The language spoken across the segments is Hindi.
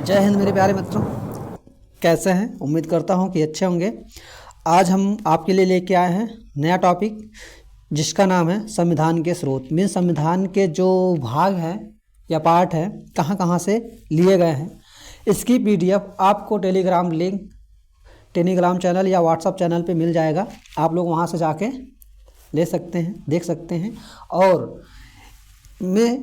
जय हिंद मेरे प्यारे मित्रों, कैसे हैं? उम्मीद करता हूं कि अच्छे होंगे। आज हम आपके लिए लेके आए हैं नया टॉपिक जिसका नाम है संविधान के स्रोत। मीन संविधान के जो भाग हैं या पार्ट हैं कहाँ कहाँ से लिए गए हैं, इसकी पीडीएफ आपको टेलीग्राम चैनल या व्हाट्सएप चैनल पे मिल जाएगा। आप लोग वहाँ से जाके ले सकते हैं, देख सकते हैं। और मैं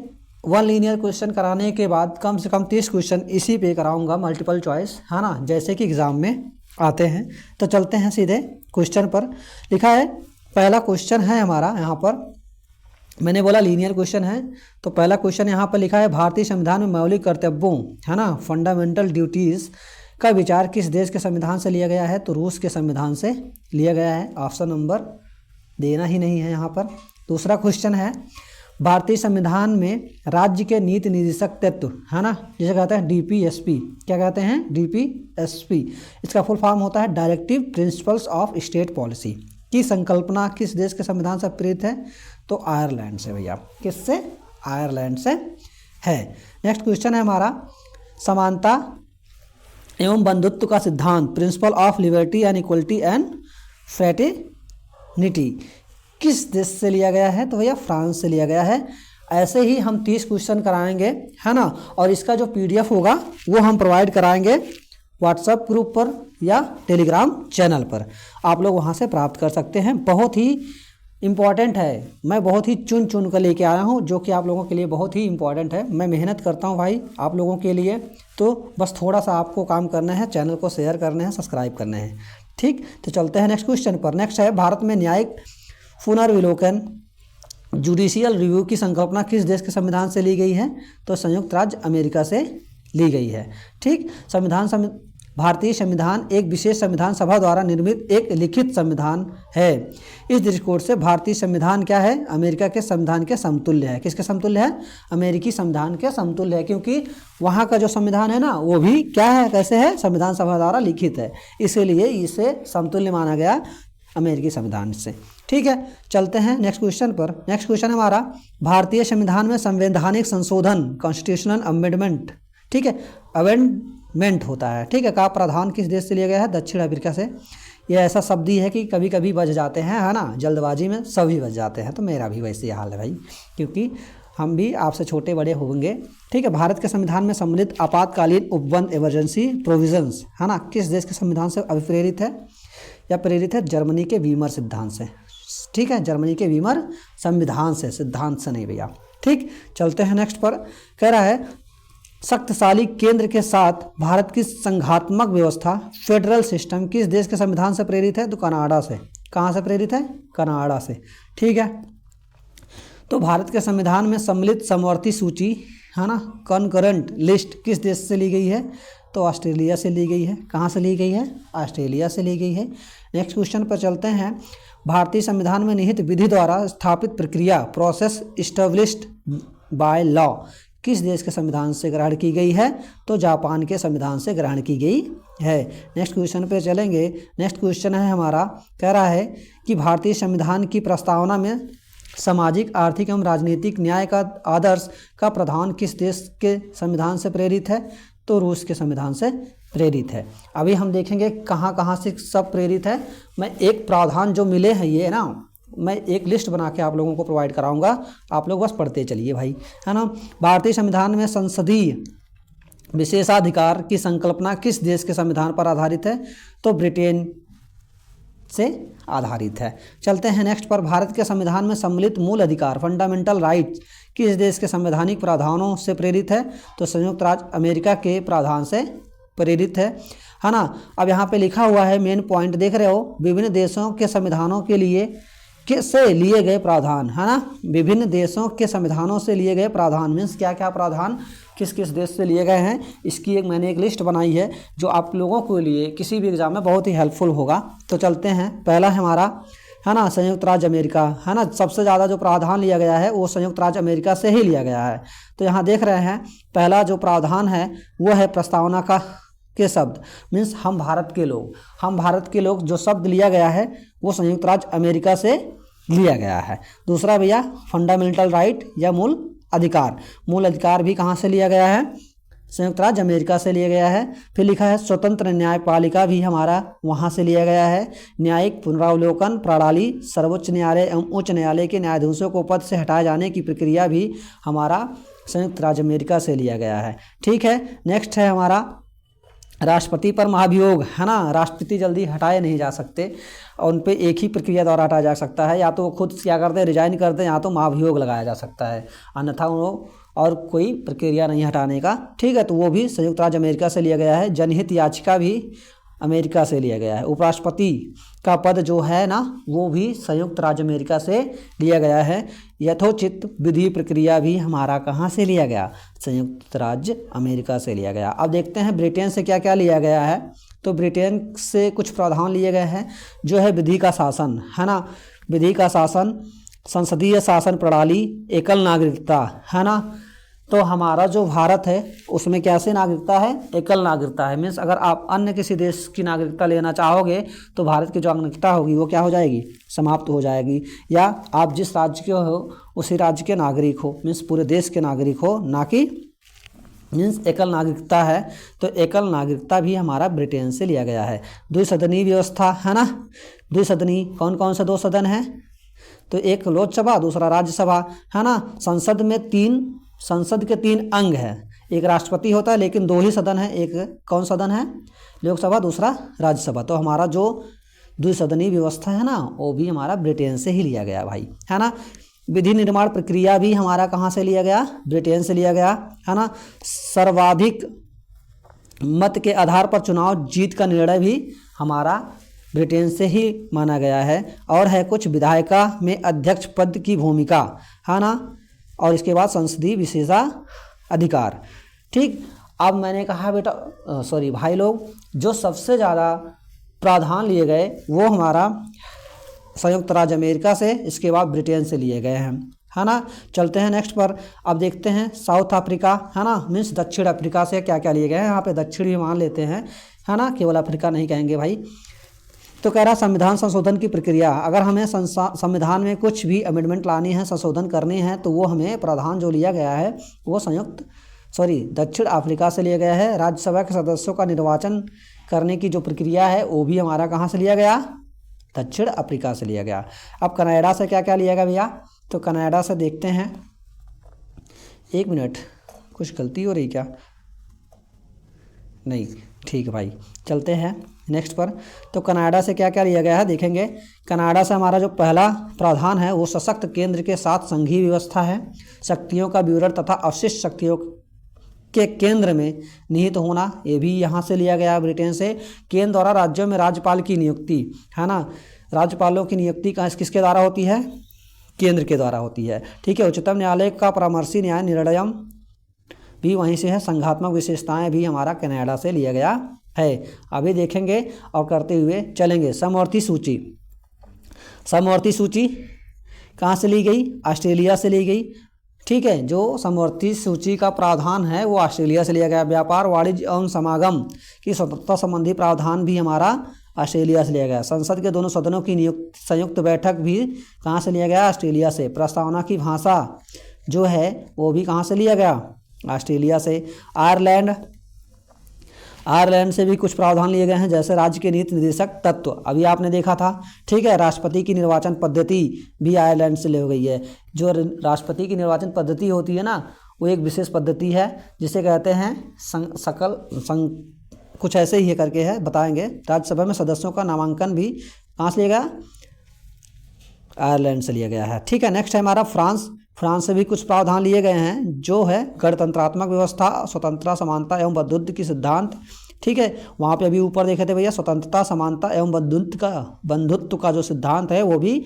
1 लीनियर क्वेश्चन कराने के बाद कम से कम 30 क्वेश्चन इसी पे कराऊंगा, मल्टीपल चॉइस, है ना, जैसे कि एग्ज़ाम में आते हैं। तो चलते हैं सीधे क्वेश्चन पर। लिखा है, पहला क्वेश्चन है हमारा यहाँ पर, मैंने बोला लीनियर क्वेश्चन है, तो पहला क्वेश्चन यहाँ पर लिखा है, भारतीय संविधान में मौलिक कर्तव्यों, है ना, फंडामेंटल ड्यूटीज़ का विचार किस देश के संविधान से लिया गया है? तो रूस के संविधान से लिया गया है। ऑप्शन नंबर देना ही नहीं है यहाँ पर। दूसरा क्वेश्चन है, भारतीय संविधान में राज्य के नीति निर्देशक तत्व, है ना, जिसे कहते हैं डीपीएसपी, क्या कहते हैं? डीपीएसपी। इसका फुल फॉर्म होता है directive principles of state policy, की संकल्पना किस देश के संविधान से प्रेरित है? तो आयरलैंड से भैया। किससे? आयरलैंड से है। नेक्स्ट क्वेश्चन है हमारा, समानता एवं बंधुत्व का सिद्धांत, principle of liberty and equality and fraternity, किस देश से लिया गया है? तो भैया फ्रांस से लिया गया है। ऐसे ही हम 30 क्वेश्चन कराएंगे, है ना, और इसका जो पीडीएफ होगा वो हम प्रोवाइड कराएंगे व्हाट्सएप ग्रुप पर या टेलीग्राम चैनल पर। आप लोग वहां से प्राप्त कर सकते हैं। बहुत ही इम्पॉर्टेंट है, मैं बहुत ही चुन चुन कर लेके आया हूँ, जो कि आप लोगों के लिए बहुत ही इम्पॉर्टेंट है। मैं मेहनत करता हूँ भाई आप लोगों के लिए, तो बस थोड़ा सा आपको काम करना है, चैनल को शेयर करना है, सब्सक्राइब करना है। ठीक, तो चलते हैं नेक्स्ट क्वेश्चन पर। नेक्स्ट है, भारत में न्यायिक पुनर्विलोकन जुडिशियल रिव्यू की संकल्पना किस देश के संविधान से ली गई है? तो संयुक्त राज्य अमेरिका से ली गई है। ठीक, भारतीय संविधान एक विशेष संविधान सभा द्वारा निर्मित एक लिखित संविधान है। इस दृष्टिकोण से भारतीय संविधान क्या है? अमेरिका के संविधान के समतुल्य है। किसके समतुल्य है? अमेरिकी संविधान के समतुल्य है, क्योंकि वहाँ का जो संविधान है ना वो भी क्या है, कैसे है? संविधान सभा द्वारा लिखित है, इसीलिए इसे समतुल्य माना गया अमेरिकी संविधान से। ठीक है, चलते हैं नेक्स्ट क्वेश्चन पर। नेक्स्ट क्वेश्चन हमारा, भारतीय संविधान में संवैधानिक संशोधन, कॉन्स्टिट्यूशनल अमेंडमेंट, ठीक है, अमेंडमेंट होता है, ठीक है, का प्रावधान किस देश से लिया गया है? दक्षिण अफ्रीका से। ये ऐसा शब्द ही है कि कभी कभी बच जाते हैं, है ना, जल्दबाजी में सभी बच जाते हैं, तो मेरा भी वैसे ही हाल है भाई, क्योंकि हम भी आपसे छोटे बड़े होंगे। ठीक है, भारत के संविधान में सम्मिलित आपातकालीन उपबंध इमरजेंसी प्रोविजंस, है ना, किस देश के संविधान से अभिप्रेरित है या प्रेरित है? जर्मनी के वीमर सिद्धांत से। ठीक है, जर्मनी के वीमर संविधान से, सिद्धांत से नहीं भैया। ठीक, चलते हैं नेक्स्ट पर। कह रहा है, शक्तिशाली केंद्र के साथ भारत की संघात्मक व्यवस्था, फेडरल सिस्टम, किस देश के संविधान से प्रेरित है? तो कनाडा से। कहाँ से प्रेरित है? कनाडा से। ठीक है, तो भारत के संविधान में सम्मिलित समवर्ती सूची, है ना, कॉन्करेंट लिस्ट, किस देश से ली गई है? तो ऑस्ट्रेलिया से ली गई है। कहाँ से ली गई है? ऑस्ट्रेलिया से ली गई है। नेक्स्ट क्वेश्चन पर चलते हैं, भारतीय संविधान में निहित विधि द्वारा स्थापित प्रक्रिया, प्रोसेस इस्टेब्लिश्ड बाय लॉ, किस देश के संविधान से ग्रहण की गई है? तो जापान के संविधान से ग्रहण की गई है। नेक्स्ट क्वेश्चन पे चलेंगे। नेक्स्ट क्वेश्चन है हमारा, कह रहा है कि भारतीय संविधान की प्रस्तावना में सामाजिक, आर्थिक एवं राजनीतिक न्याय का आदर्श का प्रावधान किस देश के संविधान से प्रेरित है? तो रूस के संविधान से प्रेरित है। अभी हम देखेंगे कहाँ कहाँ से सब प्रेरित है। मैं एक प्रावधान जो मिले हैं ये ना, मैं एक लिस्ट बना के आप लोगों को प्रोवाइड कराऊंगा, आप लोग बस पढ़ते चलिए भाई, है ना। भारतीय संविधान में संसदीय विशेषाधिकार की संकल्पना किस देश के संविधान पर आधारित है? तो ब्रिटेन से आधारित है। चलते हैं नेक्स्ट पर, भारत के संविधान में सम्मिलित मूल अधिकार, फंडामेंटल राइट्स, किस देश के संवैधानिक प्रावधानों से प्रेरित है? तो संयुक्त राज्य अमेरिका के प्रावधान से प्रेरित है ना। अब यहाँ पे लिखा हुआ है, मेन पॉइंट देख रहे हो, विभिन्न देशों के संविधानों के लिए से लिए गए प्रावधान, है ना, विभिन्न देशों के संविधानों से लिए गए प्रावधान, मीन्स क्या क्या प्रावधान किस किस देश से लिए गए हैं, इसकी मैंने एक लिस्ट बनाई है जो आप लोगों के लिए किसी भी एग्जाम में बहुत ही हेल्पफुल होगा। तो चलते हैं, पहला है हमारा, है ना, संयुक्त राज्य अमेरिका, है ना, सबसे ज़्यादा जो प्रावधान लिया गया है वो संयुक्त राज्य अमेरिका से ही लिया गया है। तो यहाँ देख रहे हैं, पहला जो प्रावधान है वो है प्रस्तावना का के शब्द, मीन्स हम भारत के लोग जो शब्द लिया गया है वो संयुक्त राज्य अमेरिका से लिया गया है। दूसरा भैया फंडामेंटल राइट या मूल अधिकार भी कहाँ से लिया गया है? संयुक्त राज्य अमेरिका से लिया गया है। फिर लिखा है स्वतंत्र न्यायपालिका भी हमारा वहाँ से लिया गया है। न्यायिक पुनरावलोकन प्रणाली, सर्वोच्च न्यायालय एवं उच्च न्यायालय के न्यायाधीशों को पद से हटाए जाने की प्रक्रिया भी हमारा संयुक्त राज्य अमेरिका से लिया गया है। ठीक है, नेक्स्ट है हमारा राष्ट्रपति पर महाभियोग, है ना। राष्ट्रपति जल्दी हटाए नहीं जा सकते और उन पे एक ही प्रक्रिया द्वारा हटाया जा सकता है, या तो वो खुद क्या करते हैं, रिजाइन करते हैं, या तो महाभियोग लगाया जा सकता है, अन्यथा वो और कोई प्रक्रिया नहीं हटाने का। ठीक है, तो वो भी संयुक्त राज्य अमेरिका से लिया गया है। जनहित याचिका भी अमेरिका से लिया गया है। उपराष्ट्रपति का पद जो है ना, वो भी संयुक्त राज्य अमेरिका से लिया गया है। यथोचित विधि प्रक्रिया भी हमारा कहाँ से लिया गया, संयुक्त राज्य अमेरिका से लिया गया। अब देखते हैं ब्रिटेन से क्या क्या लिया गया है। तो ब्रिटेन से कुछ प्रावधान लिए गए हैं, जो है विधि का शासन, है ना, विधि का शासन, संसदीय शासन प्रणाली, एकल नागरिकता, है ना। तो हमारा जो भारत है उसमें कैसे नागरिकता है, एकल नागरिकता है। मीन्स अगर आप अन्य किसी देश की नागरिकता लेना चाहोगे तो भारत की जो नागरिकता होगी वो क्या हो जाएगी, समाप्त हो जाएगी। या आप जिस राज्य के हो उसी राज्य के नागरिक हो, मीन्स पूरे देश के नागरिक हो, ना कि मीन्स एकल नागरिकता है। तो एकल नागरिकता भी हमारा ब्रिटेन से लिया गया है। द्विसदनीय व्यवस्था, है ना। द्विसदनीय कौन कौन से 2 सदन हैं, तो एक लोकसभा, दूसरा राज्यसभा, है ना। संसद के 3 अंग हैं, एक राष्ट्रपति होता है लेकिन 2 ही सदन है। एक कौन सदन है, लोकसभा, दूसरा राज्यसभा। तो हमारा जो द्विसदनीय व्यवस्था है ना, वो भी हमारा ब्रिटेन से ही लिया गया भाई, है ना। विधि निर्माण प्रक्रिया भी हमारा कहाँ से लिया गया, ब्रिटेन से लिया गया, है ना। सर्वाधिक मत के आधार पर चुनाव जीत का निर्णय भी हमारा ब्रिटेन से ही माना गया है। और है कुछ विधायिका में अध्यक्ष पद की भूमिका, है ना। और इसके बाद संसदीय विशेषाधिकार। ठीक, अब मैंने कहा बेटा भाई लोग, जो सबसे ज़्यादा प्रावधान लिए गए वो हमारा संयुक्त राज्य अमेरिका से, इसके बाद ब्रिटेन से लिए गए हैं, है ना। चलते हैं नेक्स्ट पर। अब देखते हैं साउथ अफ्रीका, है ना, मीन्स दक्षिण अफ्रीका से क्या क्या लिए गए हैं। यहाँ पे दक्षिण भी मान लेते हैं, है ना, केवल अफ्रीका नहीं कहेंगे भाई। तो कह रहा संविधान संशोधन की प्रक्रिया, अगर हमें संविधान में कुछ भी अमेंडमेंट लानी है, संशोधन करनी है, तो वो हमें प्रावधान जो लिया गया है वो दक्षिण अफ्रीका से लिया गया है। राज्यसभा के सदस्यों का निर्वाचन करने की जो प्रक्रिया है वो भी हमारा कहाँ से लिया गया, दक्षिण अफ्रीका से लिया गया। अब कनाडा से क्या क्या लिया गया भैया, तो कनाडा से देखते हैं, 1 मिनट, कुछ गलती हो रही क्या, नहीं, ठीक है भाई, चलते हैं नेक्स्ट पर। तो कनाडा से क्या क्या लिया गया है देखेंगे। कनाडा से हमारा जो पहला प्रावधान है वो सशक्त केंद्र के साथ संघीय व्यवस्था है। शक्तियों का विवरण तथा अवशिष्ट शक्तियों के केंद्र में निहित होना, ये भी यहाँ से लिया गया ब्रिटेन से। केंद्र द्वारा राज्यों में राज्यपाल की नियुक्ति, है ना, राज्यपालों की नियुक्ति किसके द्वारा होती है, केंद्र के द्वारा होती है। ठीक है, उच्चतम न्यायालय का परामर्शी न्याय निर्णयम भी वहीं से है। संघात्मक विशेषताएं भी हमारा कनाडा से लिया गया है। अभी देखेंगे और करते हुए चलेंगे। समवर्ती सूची, समवर्ती सूची कहाँ से ली गई, ऑस्ट्रेलिया से ली गई। ठीक है, जो समवर्ती सूची का प्रावधान है वो ऑस्ट्रेलिया से लिया गया। व्यापार, वाणिज्य एवं समागम की स्वतंत्रता संबंधी प्रावधान भी हमारा ऑस्ट्रेलिया से लिया गया। संसद के दोनों सदनों की संयुक्त बैठक भी कहाँ से लिया गया, ऑस्ट्रेलिया से। प्रस्तावना की भाषा जो है वो भी कहाँ से लिया गया, ऑस्ट्रेलिया से। आयरलैंड से भी कुछ प्रावधान लिए गए हैं, जैसे राज्य के नीति निर्देशक तत्व, अभी आपने देखा था। ठीक है, राष्ट्रपति की निर्वाचन पद्धति भी आयरलैंड से ले गई है। जो राष्ट्रपति की निर्वाचन पद्धति होती है ना, वो एक विशेष पद्धति है जिसे कहते हैं कुछ ऐसे ही है करके है, बताएंगे। राज्यसभा में सदस्यों का नामांकन भी कहाँ से लिया गया, आयरलैंड से लिया गया है। ठीक है, नेक्स्ट है हमारा फ्रांस। फ्रांस से भी कुछ प्रावधान लिए गए हैं, जो है गणतंत्रात्मक व्यवस्था, स्वतंत्रता, समानता एवं बंधुत्व की सिद्धांत। ठीक है, वहाँ पे अभी ऊपर देखे थे भैया, स्वतंत्रता, समानता एवं बंधुत्व का जो सिद्धांत है वो भी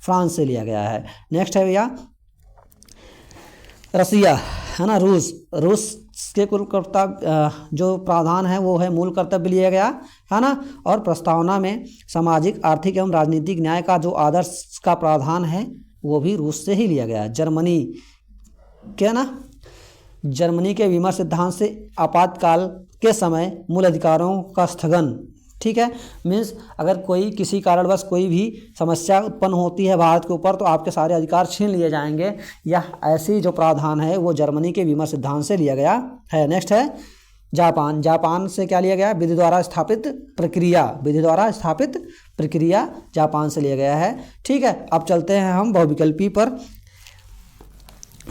फ्रांस से लिया गया है। नेक्स्ट है भैया रसिया, है ना, रूस के कुल जो प्रावधान है वो है मूल कर्तव्य लिया गया, है ना। और प्रस्तावना में सामाजिक, आर्थिक एवं राजनीतिक न्याय का जो आदर्श का प्रावधान है वो भी रूस से ही लिया गया। जर्मनी क्या ना, जर्मनी के विमर सिद्धांत से आपातकाल के समय मूल अधिकारों का स्थगन ठीक है। मीन्स अगर कोई किसी कारणवश कोई भी समस्या उत्पन्न होती है भारत के ऊपर तो आपके सारे अधिकार छीन लिए जाएंगे। यह ऐसी जो प्रावधान है वो जर्मनी के वीमर सिद्धांत से लिया गया है। नेक्स्ट है जापान। जापान से क्या लिया गया? विधि द्वारा स्थापित प्रक्रिया। विधि द्वारा स्थापित प्रक्रिया जापान से लिया गया है। ठीक है, अब चलते हैं हम बहुविकल्पी पर।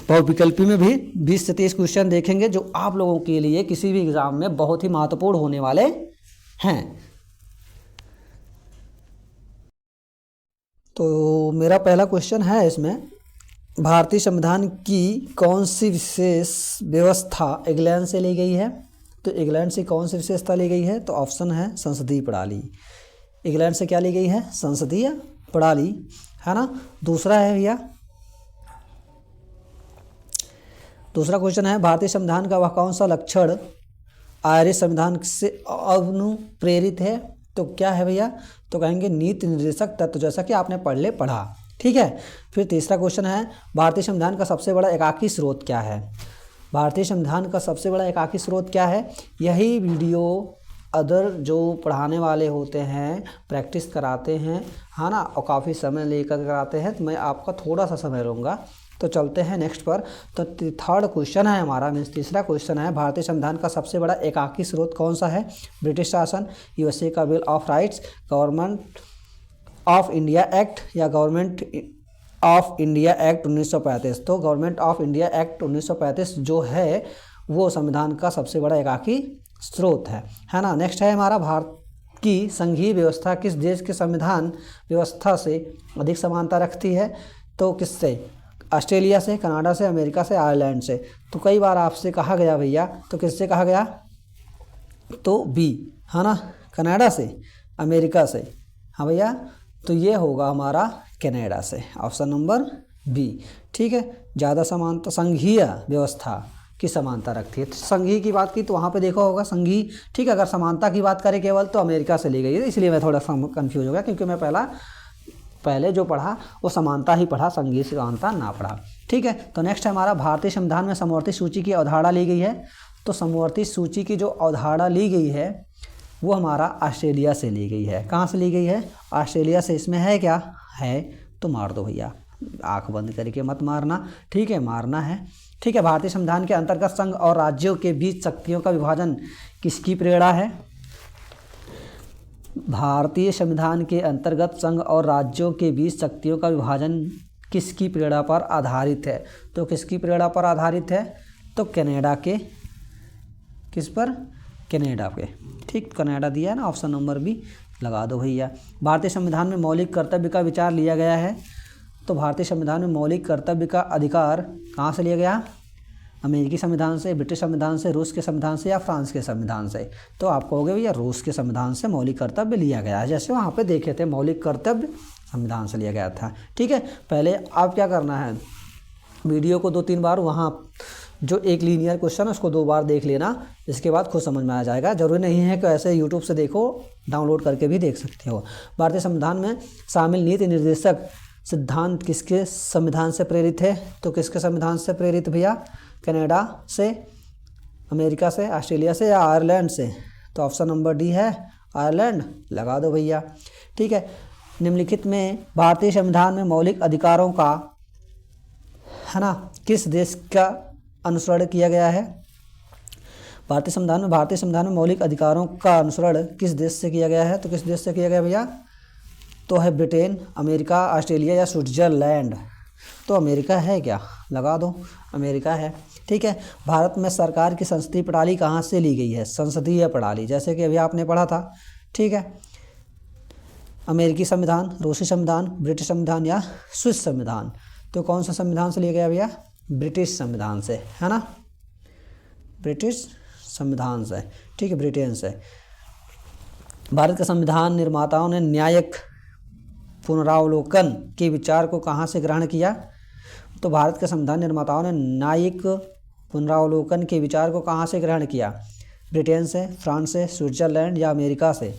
बहुविकल्पी में भी 20 से 30 क्वेश्चन देखेंगे जो आप लोगों के लिए किसी भी एग्जाम में बहुत ही महत्वपूर्ण होने वाले हैं। तो मेरा पहला क्वेश्चन है इसमें, भारतीय संविधान की कौन सी विशेष व्यवस्था इंग्लैंड से ली गई है? तो इंग्लैंड से कौन सी विशेषता ली गई है? तो ऑप्शन है संसदीय प्रणाली। इंग्लैंड से क्या ली गई है? संसदीय प्रणाली, है ना। दूसरा है भैया, दूसरा क्वेश्चन है भारतीय संविधान का वह कौन सा लक्षण आयरिश संविधान से अनुप्रेरित है? तो क्या है भैया? तो कहेंगे नीति निर्देशक तत्व, जैसा कि आपने पढ़ा। ठीक है। फिर तीसरा क्वेश्चन है भारतीय संविधान का सबसे बड़ा एकाकी स्रोत क्या है? भारतीय संविधान का सबसे बड़ा एकाकी स्रोत क्या है? यही वीडियो अदर जो पढ़ाने वाले होते हैं, प्रैक्टिस कराते हैं, है ना, और काफ़ी समय लेकर कराते हैं, तो मैं आपका थोड़ा सा समय लूँगा। तो चलते हैं नेक्स्ट पर। तो थर्ड क्वेश्चन है हमारा, मीन्स तीसरा क्वेश्चन है भारतीय संविधान का सबसे बड़ा एकाकी स्रोत कौन सा है? ब्रिटिश शासन, यूएसए का bill of rights, government of India act या गवर्नमेंट ऑफ इंडिया एक्ट 1935। तो गवर्नमेंट ऑफ इंडिया एक्ट 1935 जो है वो संविधान का सबसे बड़ा एकाकी स्रोत है ना। नेक्स्ट है हमारा, भारत की संघीय व्यवस्था किस देश के संविधान व्यवस्था से अधिक समानता रखती है? तो किससे? ऑस्ट्रेलिया से, कनाडा से, अमेरिका से, आयरलैंड से। तो कई बार आपसे कहा गया भैया, तो किससे कहा गया? तो बी, है ना, कनाडा से, अमेरिका से। हाँ भैया, तो ये होगा हमारा कनाडा से, ऑप्शन नंबर बी। ठीक है, ज़्यादा समानता संघीय व्यवस्था की समानता रखती है। तो संघीय की बात की तो वहाँ पे देखा होगा संघीय। ठीक है, अगर समानता की बात करें केवल तो अमेरिका से ली गई है, इसलिए मैं थोड़ा सा कन्फ्यूज हो गया, क्योंकि मैं पहले जो पढ़ा वो समानता ही पढ़ा, संघीय समानता ना पढ़ा। ठीक है। तो नेक्स्ट है हमारा, भारतीय संविधान में समवर्ती सूची की अवधारणा ली गई है। तो समवर्ती सूची की जो अवधारणा ली गई है वो हमारा ऑस्ट्रेलिया से ली गई है। कहाँ से ली गई है? ऑस्ट्रेलिया से। इसमें है क्या? है तो मार दो भैया, आंख बंद करके मत मारना। ठीक है, मारना है। ठीक है। भारतीय संविधान के अंतर्गत संघ और राज्यों के बीच शक्तियों का विभाजन किसकी प्रेरणा है? भारतीय संविधान के अंतर्गत संघ और राज्यों के बीच शक्तियों का विभाजन किसकी प्रेरणा पर आधारित है? तो किसकी प्रेरणा पर आधारित है? तो कनाडा के, किस पर? कनाडा पे। ठीक, कनाडा दिया है ना, ऑप्शन नंबर बी लगा दो भैया। भारतीय संविधान में मौलिक कर्तव्य का विचार लिया गया है। तो भारतीय संविधान में मौलिक कर्तव्य का अधिकार कहाँ से लिया गया? अमेरिकी संविधान से, ब्रिटिश संविधान से, रूस के संविधान से या फ्रांस के संविधान से? तो आप कहोगे भैया रूस के संविधान से मौलिक कर्तव्य लिया गया है, जैसे वहाँ पे देखे थे मौलिक कर्तव्य संविधान से लिया गया था। ठीक है। पहले आप क्या करना है, वीडियो को 2-3 बार, वहाँ जो एक लीनियर क्वेश्चन है उसको 2 बार देख लेना, इसके बाद खुद समझ में आ जाएगा। जरूरी नहीं है कि ऐसे यूट्यूब से देखो, डाउनलोड करके भी देख सकते हो। भारतीय संविधान में शामिल नीति निर्देशक सिद्धांत किसके संविधान से प्रेरित है? तो किसके संविधान से प्रेरित भैया? कनाडा से, अमेरिका से, ऑस्ट्रेलिया से या आयरलैंड से? तो ऑप्शन नंबर डी है आयरलैंड, लगा दो भैया। ठीक है। निम्नलिखित में भारतीय संविधान में मौलिक अधिकारों का, है ना, किस देश का अनुसरण किया गया है? भारतीय संविधान में मौलिक अधिकारों का अनुसरण किस देश से किया गया है? तो किस देश से किया गया भैया? तो है ब्रिटेन, अमेरिका, ऑस्ट्रेलिया या स्विट्जरलैंड? तो अमेरिका है क्या? लगा दो, अमेरिका है। ठीक है। भारत में सरकार की संसदीय प्रणाली कहाँ से ली गई है? संसदीय प्रणाली, जैसे कि अभी आपने पढ़ा था। ठीक है। अमेरिकी संविधान, रूसी संविधान, ब्रिटिश संविधान या स्विस संविधान? तो कौन सा संविधान से लिया गया भैया? ब्रिटिश संविधान से, है ना, ब्रिटिश संविधान से। ठीक है, ब्रिटेन से। भारत के संविधान निर्माताओं ने न्यायिक पुनरावलोकन के विचार को कहाँ से ग्रहण किया? तो भारत के संविधान निर्माताओं ने न्यायिक पुनरावलोकन के विचार को कहाँ से ग्रहण किया? ब्रिटेन से, फ्रांस से, स्विट्जरलैंड या अमेरिका से?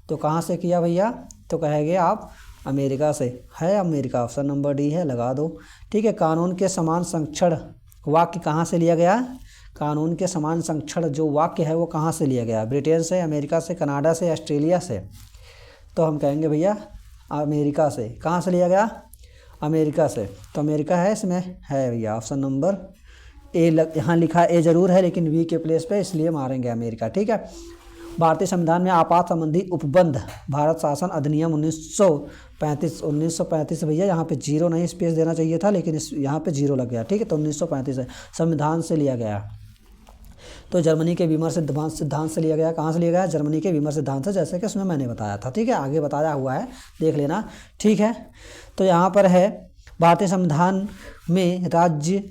तो कहाँ से किया भैया? तो कहेंगे आप अमेरिका से, है अमेरिका, ऑप्शन नंबर डी है, लगा दो। ठीक है। कानून के समान संरक्षण वाक्य कहाँ से लिया गया? कानून के समान संरक्षण जो वाक्य है वो कहाँ से लिया गया? ब्रिटेन से, अमेरिका से, कनाडा से, ऑस्ट्रेलिया से? तो हम कहेंगे भैया अमेरिका से। कहाँ से लिया गया? अमेरिका से। तो अमेरिका है इसमें, है भैया ऑप्शन नंबर ए। यहाँ लिखा ए जरूर है लेकिन वी के प्लेस पे, इसलिए मारेंगे अमेरिका। ठीक है। भारतीय संविधान में आपात संबंधी उपबंध भारत शासन अधिनियम 1935 भैया यहाँ पे जीरो नहीं स्पेस देना चाहिए था, लेकिन यहाँ पे जीरो लग गया। ठीक है। तो 1935 है, संविधान से लिया गया। तो जर्मनी के वीमर सिद्धांत से लिया गया। कहाँ से लिया गया? जर्मनी के वीमर सिद्धांत से, जैसे कि उसमें मैंने बताया था। ठीक है, आगे बताया हुआ है, देख लेना। ठीक है। तो यहाँ पर है भारतीय संविधान में राज्य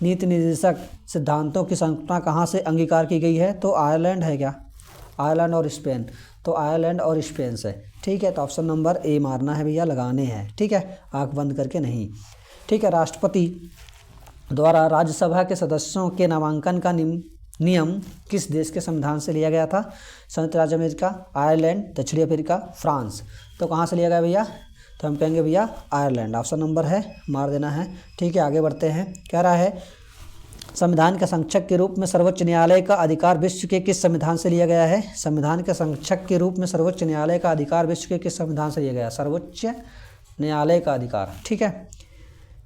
नीति निर्देशक सिद्धांतों की संकल्पना कहाँ से अंगीकार की गई है? तो आयरलैंड है क्या? आयरलैंड और स्पेन। तो आयरलैंड और स्पेन से। ठीक है। तो ऑप्शन नंबर ए मारना है भैया, लगाने हैं। ठीक है, आँख बंद करके नहीं। ठीक है। राष्ट्रपति द्वारा राज्यसभा के सदस्यों के नामांकन का नियम किस देश के संविधान से लिया गया था? संयुक्त राज्य अमेरिका, आयरलैंड, दक्षिण अफ्रीका, फ्रांस। तो कहाँ से लिया गया भैया? तो हम कहेंगे भैया आयरलैंड। ऑप्शन नंबर है, मार देना है। ठीक है, आगे बढ़ते हैं। कह रहा है संविधान के संरक्षक के रूप में सर्वोच्च न्यायालय का अधिकार विश्व के किस संविधान से लिया गया है? संविधान के संरक्षक के रूप में सर्वोच्च न्यायालय का अधिकार विश्व के किस संविधान से लिया गया? सर्वोच्च न्यायालय का अधिकार। ठीक है,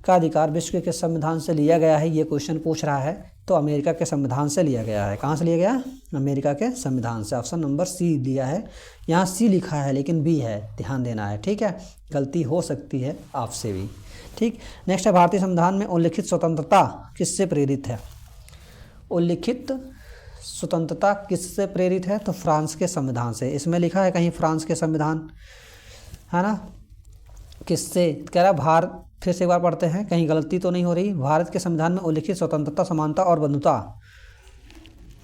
का अधिकार विश्व के किस संविधान से लिया गया है, ये क्वेश्चन पूछ रहा है। तो अमेरिका के संविधान से लिया गया है। कहाँ से लिया गया? अमेरिका के संविधान से। ऑप्शन नंबर सी दिया है, यहाँ सी लिखा है लेकिन बी है, ध्यान देना है। ठीक है, गलती हो सकती है आपसे भी। ठीक, नेक्स्ट है भारतीय संविधान में उल्लिखित स्वतंत्रता किससे प्रेरित है? उल्लिखित स्वतंत्रता किससे प्रेरित है? तो फ्रांस के संविधान से। इसमें लिखा है कहीं फ्रांस के संविधान, है ना? किससे कह रहा? भारत, फिर से एक बार पढ़ते हैं, कहीं गलती तो नहीं हो रही। भारत के संविधान में उल्लिखित स्वतंत्रता, समानता और बंधुता।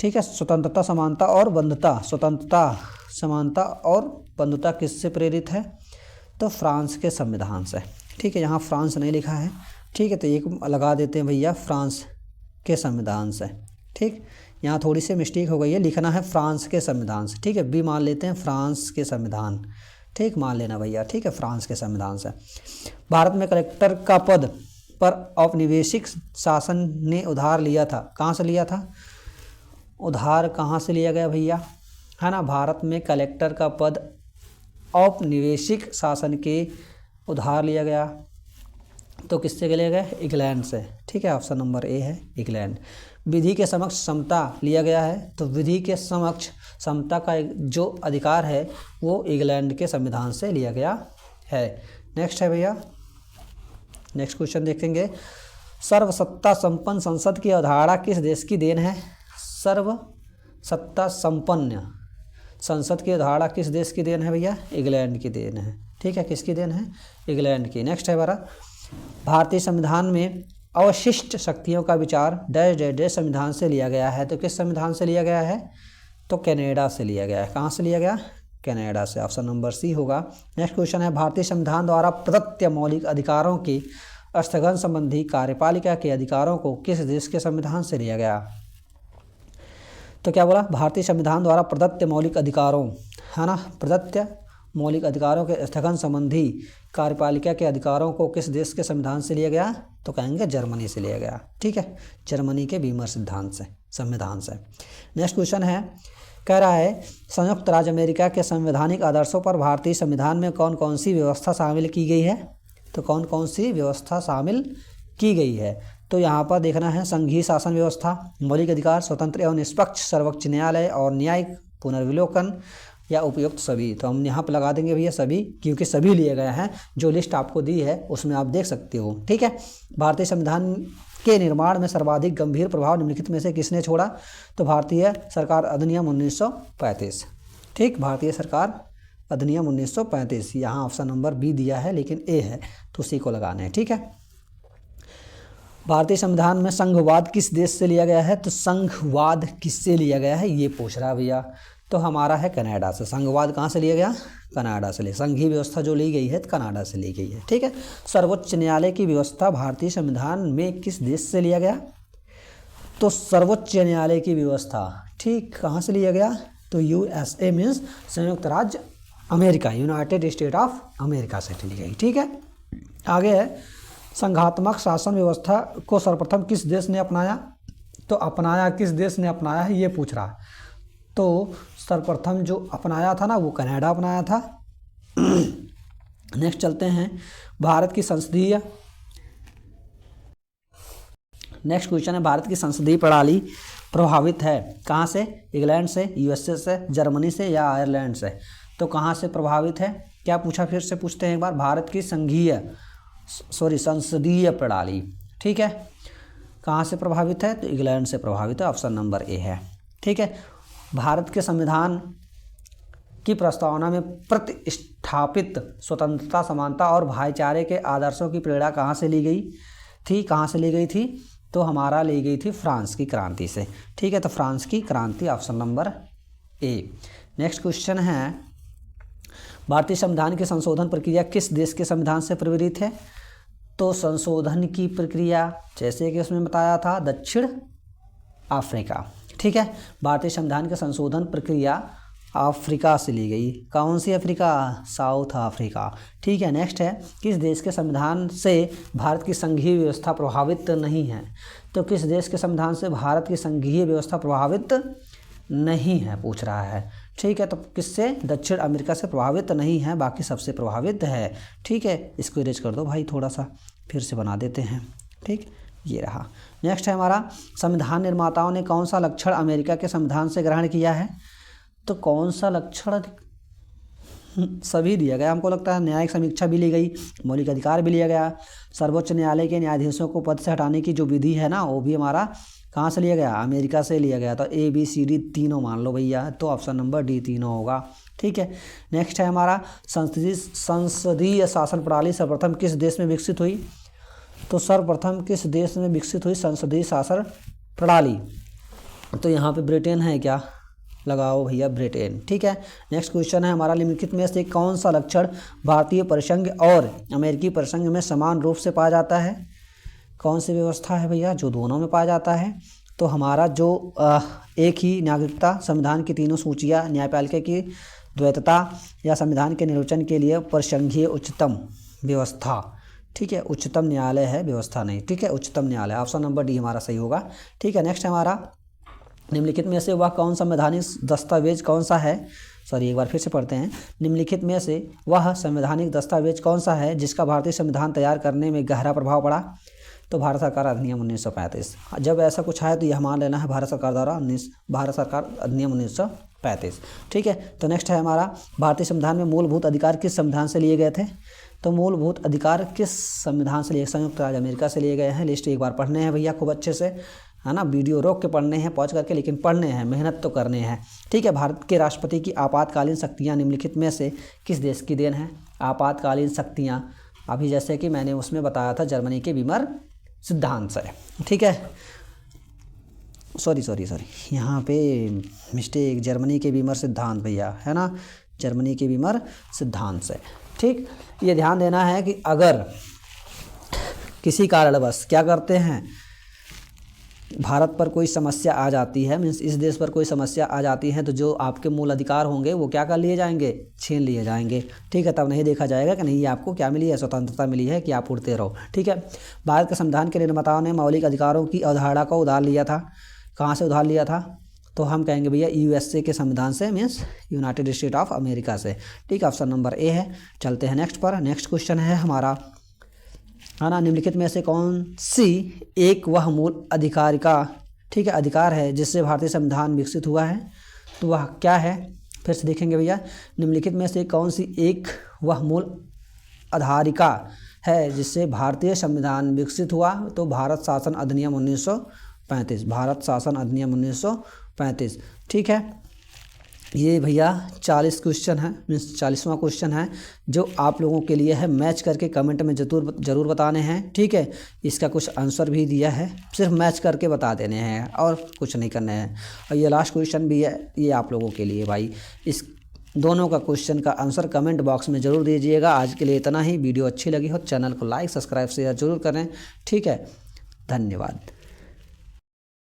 ठीक है, स्वतंत्रता, समानता और बंधुता। स्वतंत्रता, समानता और बंधुता किससे प्रेरित है? तो फ्रांस के संविधान से। ठीक है, यहाँ फ्रांस नहीं लिखा है। ठीक है, तो एक लगा देते हैं भैया, फ्रांस के संविधान से। ठीक, यहाँ थोड़ी सी मिस्टेक हो गई है, लिखना है फ्रांस के संविधान से। ठीक है, बी मान लेते हैं, फ्रांस के संविधान। ठीक, मान लेना भैया। ठीक है, फ्रांस के संविधान से। भारत में कलेक्टर का पद पर औपनिवेशिक शासन ने उधार लिया था। कहाँ से लिया था? उधार कहाँ से लिया गया भैया, है ना? भारत में कलेक्टर का पद औपनिवेशिक शासन के उधार लिया गया। तो किससे लिया गया? इंग्लैंड से। ठीक है, ऑप्शन नंबर ए है, इंग्लैंड। विधि के समक्ष समता लिया गया है। तो विधि के समक्ष समता का जो अधिकार है वो इंग्लैंड के संविधान से लिया गया है। नेक्स्ट है भैया, नेक्स्ट क्वेश्चन देखेंगे। सर्वसत्ता संपन्न संसद की अवधारणा किस देश की देन है? सर्वसत्ता संपन्न संसद की अवधारणा किस देश की देन है भैया? इंग्लैंड की देन है। ठीक है, किसकी देन है? इंग्लैंड की। नेक्स्ट है हमारा, भारतीय संविधान में अवशिष्ट शक्तियों का विचार डैश डैश डैश संविधान से लिया गया है। तो किस संविधान से लिया गया है? तो कनाडा से लिया गया है। कहाँ से लिया गया? कनाडा से। ऑप्शन नंबर सी होगा। नेक्स्ट क्वेश्चन है, भारतीय संविधान द्वारा प्रदत्त मौलिक अधिकारों के स्थगन संबंधी कार्यपालिका के अधिकारों को किस देश के संविधान से लिया गया? तो क्या बोला? भारतीय संविधान द्वारा प्रदत्त मौलिक अधिकारों, है ना? प्रदत्त मौलिक अधिकारों के स्थगन संबंधी कार्यपालिका के अधिकारों को किस देश के संविधान से लिया गया? तो कहेंगे जर्मनी से लिया गया। ठीक है, जर्मनी के वीमर सिद्धांत से, संविधान से। नेक्स्ट क्वेश्चन है, कह रहा है संयुक्त राज्य अमेरिका के संवैधानिक आदर्शों पर भारतीय संविधान में कौन कौन सी व्यवस्था शामिल की गई है? तो कौन कौन सी व्यवस्था शामिल की गई है? तो यहाँ पर देखना है, संघीय शासन व्यवस्था, मौलिक अधिकार, स्वतंत्र एवं निष्पक्ष सर्वोच्च न्यायालय और न्यायिक पुनर्विलोकन या उपयुक्त सभी। तो हम यहाँ पर लगा देंगे भैया सभी, क्योंकि सभी लिए गए हैं। जो लिस्ट आपको दी है उसमें आप देख सकते हो। ठीक है, भारतीय संविधान के निर्माण में सर्वाधिक गंभीर प्रभाव निम्नलिखित में से किसने छोड़ा? तो भारतीय सरकार अधिनियम 1935। ठीक, भारतीय सरकार अधिनियम 1935। यहाँ ऑप्शन नंबर बी दिया है लेकिन ए है, तो उसी को लगाना है। ठीक है, भारतीय संविधान में संघवाद किस देश से लिया गया है? तो संघवाद किससे लिया गया है ये पूछ रहा है भैया। तो हमारा है कनाडा से। संघवाद कहाँ से लिया गया? कनाडा से लिया। संघीय व्यवस्था जो ली गई है कनाडा से ली गई है। ठीक है, सर्वोच्च न्यायालय की व्यवस्था भारतीय संविधान में किस देश से लिया गया? तो सर्वोच्च न्यायालय की व्यवस्था, ठीक, कहाँ से लिया गया? तो USA मीन्स संयुक्त राज्य America, United state of America से ली गई। ठीक है, आगे है, संघात्मक शासन व्यवस्था को सर्वप्रथम किस देश ने अपनाया? तो अपनाया किस देश ने अपनाया है ये पूछ रहा है। तो सर्वप्रथम जो अपनाया था ना वो कनाडा अपनाया था। नेक्स्ट चलते हैं, भारत की संसदीय, नेक्स्ट क्वेश्चन है, भारत की संसदीय प्रणाली प्रभावित है कहाँ से? इंग्लैंड से, यूएसए से, जर्मनी से या आयरलैंड से? तो कहाँ से प्रभावित है? क्या पूछा, फिर से पूछते हैं एक बार। भारत की संसदीय प्रणाली, ठीक है, कहाँ से प्रभावित है? तो इंग्लैंड से प्रभावित है, ऑप्शन नंबर ए है, ठीक है। भारत के संविधान की प्रस्तावना में प्रतिष्ठापित स्वतंत्रता, समानता और भाईचारे के आदर्शों की प्रेरणा कहाँ से ली गई थी? कहाँ से ली गई थी? तो हमारा ली गई थी फ्रांस की क्रांति से, ठीक है। तो फ्रांस की क्रांति, option number A. Next question है, भारतीय संविधान की संशोधन प्रक्रिया किस देश के संविधान से प्रेरित है? तो संशोधन की प्रक्रिया जैसे कि उसमें बताया था दक्षिण अफ्रीका, ठीक है। भारतीय संविधान की संशोधन प्रक्रिया अफ्रीका से ली गई। कौन सी अफ्रीका? साउथ अफ्रीका, ठीक है। नेक्स्ट है, किस देश के संविधान से भारत की संघीय व्यवस्था प्रभावित नहीं है? तो किस देश के संविधान से भारत की संघीय व्यवस्था प्रभावित नहीं है पूछ रहा है, ठीक है। तो किससे? दक्षिण अमेरिका से प्रभावित नहीं है, बाकी सबसे प्रभावित है, ठीक है। इसको इरेज कर दो भाई, थोड़ा सा फिर से बना देते हैं, ठीक, ये रहा। नेक्स्ट है हमारा, संविधान निर्माताओं ने कौन सा लक्षण अमेरिका के संविधान से ग्रहण किया है? तो कौन सा लक्षण? सभी दिया गया, हमको लगता है न्यायिक समीक्षा भी ली गई, मौलिक अधिकार भी लिया गया, सर्वोच्च न्यायालय के न्यायाधीशों को पद से हटाने की जो विधि है ना वो भी हमारा कहाँ से लिया गया? अमेरिका से लिया गया। तो ए बी सी डी तीनों मान लो भैया, तो ऑप्शन नंबर डी तीनों होगा, ठीक है। नेक्स्ट है हमारा, संसदीय शासन प्रणाली सर्वप्रथम किस देश में विकसित हुई? तो सर्वप्रथम किस देश में विकसित हुई संसदीय शासन प्रणाली? तो यहाँ पे ब्रिटेन है क्या? लगाओ भैया ब्रिटेन, ठीक है। नेक्स्ट क्वेश्चन है हमारा, निम्नलिखित में से कौन सा लक्षण भारतीय परिसंघ और अमेरिकी परिसंघ में समान रूप से पाया जाता है? कौन सी व्यवस्था है भैया जो दोनों में पाया जाता है? तो हमारा जो एक ही नागरिकता, संविधान की तीनों सूचियाँ, न्यायपालिका की द्वैतता या संविधान के निर्वचन के लिए परिसंघीय उच्चतम व्यवस्था, ठीक है। उच्चतम न्यायालय है, व्यवस्था नहीं, ठीक है, उच्चतम न्यायालय, ऑप्शन नंबर डी हमारा सही होगा, ठीक है। नेक्स्ट हमारा, निम्नलिखित में से वह कौन संवैधानिक दस्तावेज कौन सा है? एक बार फिर से पढ़ते हैं, निम्नलिखित में से वह संवैधानिक दस्तावेज कौन सा है जिसका भारतीय संविधान तैयार करने में गहरा प्रभाव पड़ा? तो भारत सरकार अधिनियम 1935। जब ऐसा कुछ आए तो यह मान लेना है भारत सरकार द्वारा भारत सरकार अधिनियम 1935, ठीक है। तो नेक्स्ट है हमारा, भारतीय संविधान में मूलभूत अधिकार किस संविधान से लिए गए थे? तो मूलभूत अधिकार किस संविधान से लिए? संयुक्त राज्य अमेरिका से लिए गए हैं। लिस्ट एक बार पढ़ने हैं भैया खूब अच्छे से, है ना, वीडियो रोक के पढ़ने हैं, पॉज करके, लेकिन पढ़ने हैं, मेहनत तो करने हैं, ठीक है। भारत के राष्ट्रपति की आपातकालीन शक्तियाँ निम्नलिखित में से किस देश की देन है? आपातकालीन शक्तियाँ, अभी जैसे कि मैंने उसमें बताया था जर्मनी के बीमर सिद्धांत से, ठीक है। सॉरी यहाँ पे मिस्टेक, जर्मनी के बीमर सिद्धांत भैया, है ना, जर्मनी के बीमर सिद्धांत से, ठीक। ये ध्यान देना है कि अगर किसी कारणवश क्या करते हैं, भारत पर कोई समस्या आ जाती है, मीन्स इस देश पर कोई समस्या आ जाती है, तो जो आपके मूल अधिकार होंगे वो क्या कर लिए जाएंगे? छीन लिए जाएंगे, ठीक है। तब नहीं देखा जाएगा कि नहीं आपको क्या मिली है, स्वतंत्रता मिली है कि आप उड़ते रहो, ठीक है। भारत के संविधान के निर्माताओं ने मौलिक अधिकारों की अवधारणा को उधार लिया था। कहाँ से उधार लिया था? तो हम कहेंगे भैया यूएसए के संविधान से, means United state of America से, ठीक है, ऑप्शन नंबर ए है। चलते हैं नेक्स्ट पर। नेक्स्ट क्वेश्चन है हमारा, है ना, निम्नलिखित में से कौन सी एक वह मूल अधिकार का, ठीक है, अधिकार है जिससे भारतीय संविधान विकसित हुआ है? तो वह क्या है? फिर से देखेंगे भैया, निम्नलिखित में से कौन सी एक वह मूल आधारिका है जिससे भारतीय संविधान विकसित हुआ? तो भारत शासन अधिनियम 1935, भारत शासन अधिनियम 1935, ठीक है। ये भैया 40 क्वेश्चन है, मीन्स 40वां क्वेश्चन है जो आप लोगों के लिए है। मैच करके कमेंट में ज़रूर बताने हैं, ठीक है। इसका कुछ आंसर भी दिया है, सिर्फ मैच करके बता देने हैं और कुछ नहीं करना है। और ये लास्ट क्वेश्चन भी है, ये आप लोगों के लिए भाई। इस दोनों का क्वेश्चन का आंसर कमेंट बॉक्स में ज़रूर दीजिएगा। आज के लिए इतना ही। वीडियो अच्छी लगी हो चैनल को लाइक, सब्सक्राइब, शेयर जरूर करें, ठीक है। धन्यवाद।